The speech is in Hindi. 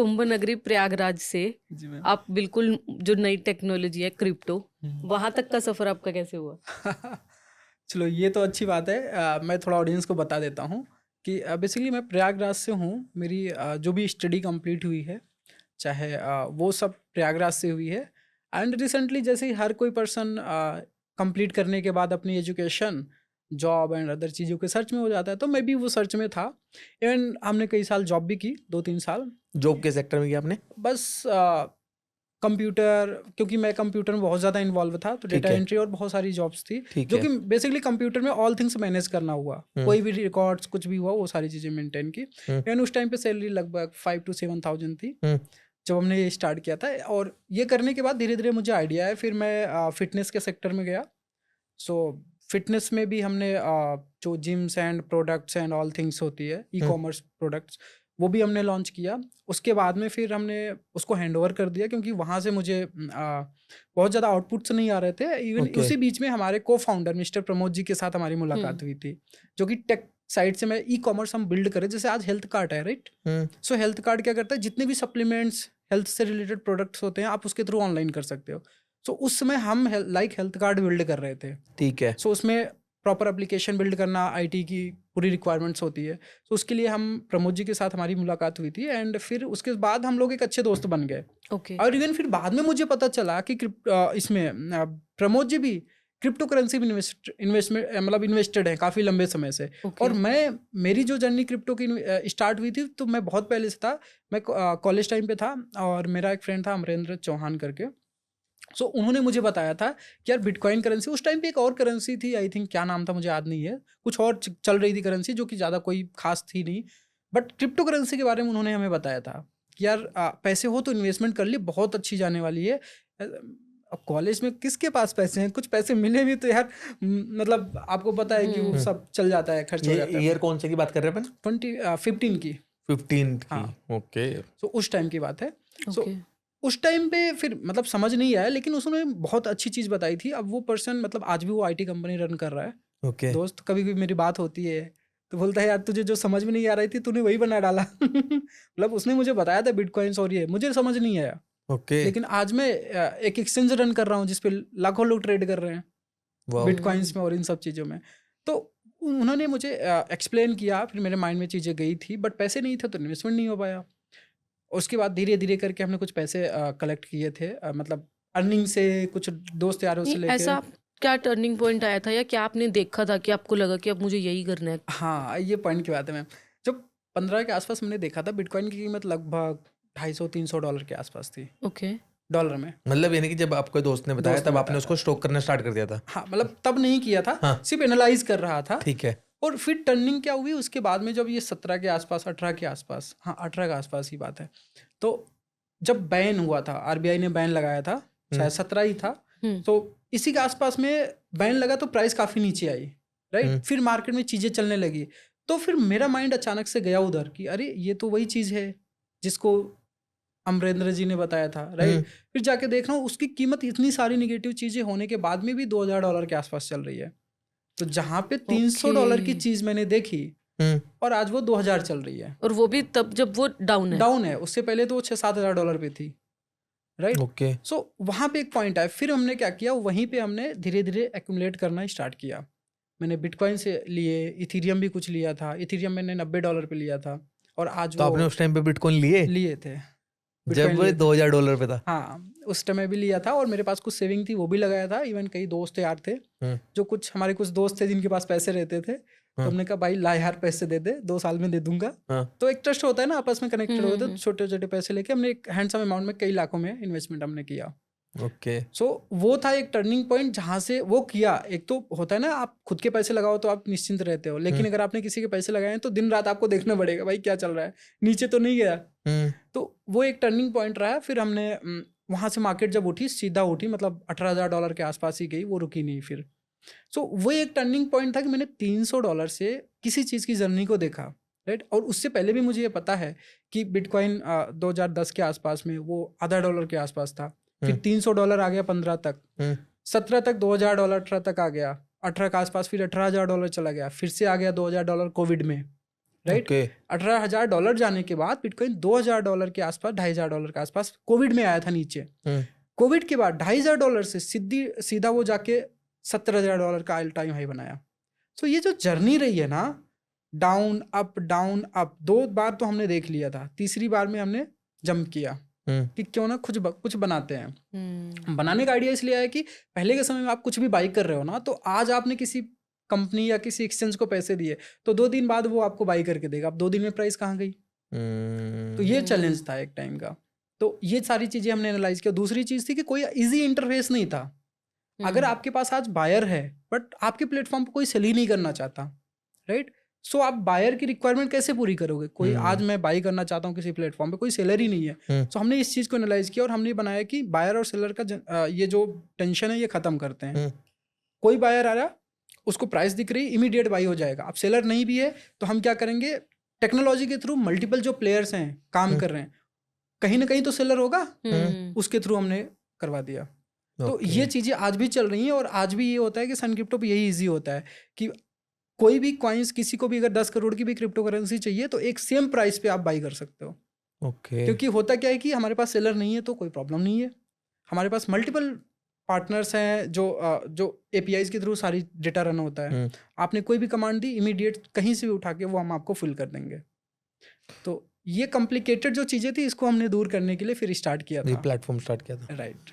कुंभ नगरी प्रयागराज से जी मैम। आप बिल्कुल जो नई टेक्नोलॉजी है क्रिप्टो, वहां तक का सफर आपका कैसे हुआ? चलो ये तो अच्छी बात है। मैं थोड़ा ऑडियंस को बता देता हूँ कि बेसिकली मैं प्रयागराज से हूँ। मेरी जो भी स्टडी कंप्लीट हुई है, चाहे वो सब प्रयागराज से हुई है। एंड रिसेंटली जैसे ही हर कोई पर्सन कंप्लीट करने के बाद अपनी एजुकेशन, जॉब एंड अदर चीज़ों के सर्च में हो जाता है, तो मैं भी वो सर्च में था। इवन हमने कई साल जॉब भी की, 2-3 साल। जॉब के सेक्टर में किया आपने? बस कंप्यूटर, क्योंकि मैं कंप्यूटर में बहुत ज़्यादा इन्वॉल्व था, तो ठीक डेटा है। एंट्री और बहुत सारी जॉब्स थी, ठीक जो है। कि बेसिकली कंप्यूटर में ऑल थिंग्स मैनेज करना हुआ। कोई भी रिकॉर्ड्स कुछ भी हुआ, वो सारी चीज़ें मेंटेन की। एंड उस टाइम पे सैलरी लगभग 5 to 7,000 थी जब हमने ये स्टार्ट किया था। और ये करने के बाद धीरे धीरे मुझे आइडिया है, फिर मैं फिटनेस के सेक्टर में गया। सो फिटनेस में भी हमने जो gyms and products and all things होती है, ई कॉमर्स प्रोडक्ट्स, वो भी हमने लॉन्च किया। उसके बाद में फिर हमने उसको हैंड ओवर कर दिया, क्योंकि वहाँ से मुझे बहुत ज़्यादा आउटपुट्स नहीं आ रहे थे। Even Okay. उसी बीच में हमारे को फाउंडर मिस्टर प्रमोद जी के साथ हमारी मुलाकात हुई थी, जो कि टेक साइड से मैं ई कॉमर्स हम बिल्ड करें। जैसे आज हेल्थ कार्ड है, राइट? सो हेल्थ कार्ड क्या करता है, जितने भी सप्लीमेंट्स हेल्थ से रिलेटेड प्रोडक्ट्स होते हैं, आप उसके थ्रू ऑनलाइन कर सकते हो। सो उस समय हम हेल्थ कार्ड बिल्ड कर रहे थे। ठीक है। सो उसमें प्रॉपर एप्लीकेशन बिल्ड करना, आईटी की पूरी रिक्वायरमेंट्स होती है। सो उसके लिए हम प्रमोद जी के साथ हमारी मुलाकात हुई थी। एंड फिर उसके बाद हम लोग एक अच्छे दोस्त बन गए। ओके। और इवन फिर बाद में मुझे पता चला कि इसमें प्रमोद जी भी क्रिप्टो करेंसी में इन्वेस्टमेंट मतलब इन्वेस्टेड है काफ़ी लंबे समय से। Okay. और मेरी जो जर्नी क्रिप्टो की स्टार्ट हुई थी, तो मैं बहुत पहले से था। मैं कॉलेज टाइम पे था, और मेरा एक फ्रेंड था अमरेंद्र चौहान करके। सो उन्होंने मुझे बताया था कि यार बिटकॉइन करेंसी, उस टाइम पे एक और करेंसी थी, आई थिंक क्या नाम था मुझे याद नहीं है, कुछ और चल रही थी करेंसी, जो कि ज़्यादा कोई खास थी नहीं। बट क्रिप्टो करेंसी के बारे में उन्होंने हमें बताया था कि यार पैसे हो तो इन्वेस्टमेंट कर लिए, बहुत अच्छी जाने वाली है। अब कॉलेज में किसके पास पैसे हैं? कुछ पैसे मिले भी तो यार मतलब आपको पता है कि वो सब चल जाता है, खर्च हो जाता ये है। ईयर कौन से की बात कर रहे हैं अपन? 15 की। 15 की। हाँ। ओके। सो उस टाइम की बात है। So okay. उस टाइम पे फिर मतलब समझ नहीं आया, लेकिन उसने बहुत अच्छी चीज़ बताई थी। अब वो पर्सन मतलब आज भी वो आईटी कंपनी रन कर रहा है। ओके। दोस्त कभी भी मेरी बात होती है तो बोलता है यार तुझे जो समझ में नहीं आ रही थी तूने वही बना डाला। मतलब उसने मुझे बताया था बिटकॉइंस, और ये मुझे समझ नहीं आया। ओके। लेकिन आज मैं एक एक्सचेंज रन कर रहा हूँ जिसपे लाखों लोग ट्रेड कर रहे हैं वाह। बिटकॉइंस में और इन सब चीज़ों में। तो उन्होंने मुझे एक्सप्लेन किया, फिर मेरे माइंड में चीज़ें गई थी, बट पैसे नहीं थे तो इन्वेस्टमेंट नहीं हो पाया। उसके बाद धीरे धीरे करके हमने कुछ पैसे कलेक्ट किए थे, मतलब अर्निंग से, कुछ दोस्त यारों से नहीं, लेके। ऐसा क्या टर्निंग पॉइंट आया था, या क्या आपने देखा था कि आपको लगा कि अब मुझे यही करना है? हाँ, ये पॉइंट की बात है मैम। जब 15 के आसपास मैंने देखा था, बिटकॉइन की कीमत लगभग $250-300 के आसपास थी, ओके। डॉलर में। मतलब यानी कि जब आपको दोस्त ने बताया दोस्त ने तब आपने बताया उसको स्टॉक करना स्टार्ट कर दिया था? हाँ, मतलब तब नहीं किया था, हाँ। सिर्फ एनालाइज कर रहा था। ठीक है। और फिर टर्निंग क्या हुई उसके बाद में, जब ये 17 के आसपास, 18 के आसपास, हाँ 18 के आसपास की बात है, तो जब बैन हुआ था, आरबीआई ने बैन लगाया था, शायद 17 ही था। तो इसी के आसपास में बैन लगा, तो प्राइस काफ़ी नीचे आई, राइट? फिर मार्केट में चीज़ें चलने लगी, तो फिर मेरा माइंड अचानक से गया उधर कि अरे ये तो वही चीज़ है जिसको अमरेंद्र जी ने बताया था, राइट? फिर जाके देख रहा हूँ उसकी कीमत इतनी सारी निगेटिव चीज़ें होने के बाद में भी $2,000 के आसपास चल रही है। तो जहाँ पे $300 की चीज़ मैंने देखी, और आज वो 2,000 चल रही है, और वो भी तब जब वो डाउन है। डाउन है। उससे पहले तो वो $6,000-7,000 पे थी, राइट? ओके। सो वहाँ पे एक पॉइंट आया। फिर हमने क्या किया, वहीं पे हमने धीरे धीरे एक्यूमुलेट करना स्टार्ट किया। मैंने बिटकॉइन से लिए, इथीरियम भी कुछ लिया था। इथीरियम मैंने $90 पे लिया था, और आज तो आपने उस टाइम पे बिटकॉइन लिए थे, जब वो $2,000 पे था? हाँ, उस टाइम भी लिया था, और मेरे पास कुछ सेविंग थी, वो भी लगाया था। इवन कई दोस्त यार थे, जो कुछ हमारे कुछ दोस्त थे जिनके पास पैसे रहते थे, तो हमने कहा भाई ला यार पैसे दे दे, 2 साल में दे दूंगा। तो एक ट्रस्ट होता है ना, आपस में कनेक्टेड होते, तो छोटे छोटे पैसे लेके हमने एक हैंडसम अमाउंट में कई लाखों में इन्वेस्टमेंट हमने किया। ओके। सो वो था एक टर्निंग पॉइंट, जहाँ से वो किया। एक तो होता है ना, आप खुद के पैसे लगाओ तो आप निश्चिंत रहते हो, लेकिन अगर आपने किसी के पैसे लगाए हैं तो दिन रात आपको देखना पड़ेगा भाई क्या चल रहा है, नीचे तो नहीं गया। तो वो एक टर्निंग पॉइंट रहा। फिर हमने वहाँ से मार्केट जब उठी, सीधा उठी, मतलब $18,000 के आसपास ही गई, वो रुकी नहीं फिर। सो वो एक टर्निंग पॉइंट था कि मैंने $300 से किसी चीज़ की जर्नी को देखा, राइट? और उससे पहले भी मुझे ये पता है कि बिटकॉइन 2010 के आसपास में वो $0.5 के आसपास था, फिर $300 आ गया 15 तक, 17 तक $2,000, 18 तक आ गया, 18 के आसपास फिर $18,000 चला गया, फिर से आ गया $2,000 कोविड में, राइट। ओके। $18,000 जाने के बाद बिटकॉइन $2,000 के आसपास, $2,500 के आसपास कोविड में आया था नीचे। कोविड के बाद $2,500 से सीधा वो जाके $17,000 का ऑल टाइम हाई बनाया। तो ये जो जर्नी रही है ना, डाउन अप 2 बार तो हमने देख लिया था, तीसरी बार में हमने जंप किया कि क्यों ना कुछ बनाते हैं। बनाने का आइडिया इसलिए आया कि पहले के समय में आप कुछ भी बाई कर रहे हो ना, तो आज आपने किसी कंपनी या किसी एक्सचेंज को पैसे दिए तो 2 दिन बाद वो आपको बाई करके देगा। अब 2 दिन में प्राइस कहाँ गई? तो ये चैलेंज था एक टाइम का। तो ये सारी चीजें हमने एनालाइज किया। दूसरी चीज थी कि कोई इजी इंटरफेस नहीं था। अगर आपके पास आज बायर है बट आपके प्लेटफॉर्म पर कोई सेल ही नहीं करना चाहता, राइट, सो आप बायर की रिक्वायरमेंट कैसे पूरी करोगे? कोई आज मैं बाई करना चाहता हूँ किसी प्लेटफॉर्म पे, कोई सेलर ही नहीं है। सो हमने इस चीज को एनालाइज किया और हमने बनाया कि बायर और सेलर का ये जो टेंशन है ये खत्म करते हैं। कोई बायर आ रहा, उसको प्राइस दिख रही, इमीडिएट बाई हो जाएगा। अब सेलर नहीं भी है तो हम क्या करेंगे, टेक्नोलॉजी के थ्रू मल्टीपल जो प्लेयर्स हैं काम कर रहे हैं, कहीं ना कहीं तो सेलर होगा, उसके थ्रू हमने करवा दिया। तो ये चीजें आज भी चल रही हैं और आज भी ये होता है कि सन क्रिप्टो पे यही इजी होता है कि कोई भी कॉइन्स, किसी को भी अगर 10 करोड़ की भी क्रिप्टो करेंसी चाहिए तो एक सेम प्राइस पे आप बाई कर सकते हो। क्योंकि होता क्या है कि हमारे पास सेलर नहीं है तो कोई प्रॉब्लम नहीं है, हमारे पास मल्टीपल पार्टनर्स हैं जो APIs के थ्रू सारी डेटा रन होता है। आपने कोई भी कमांड दी, इमीडिएट कहीं से भी उठा के वो हम आपको फिल कर देंगे। तो ये कॉम्प्लिकेटेड जो चीज़ें थी इसको हमने दूर करने के लिए फिर स्टार्ट किया था, प्लेटफॉर्म स्टार्ट किया था, राइट।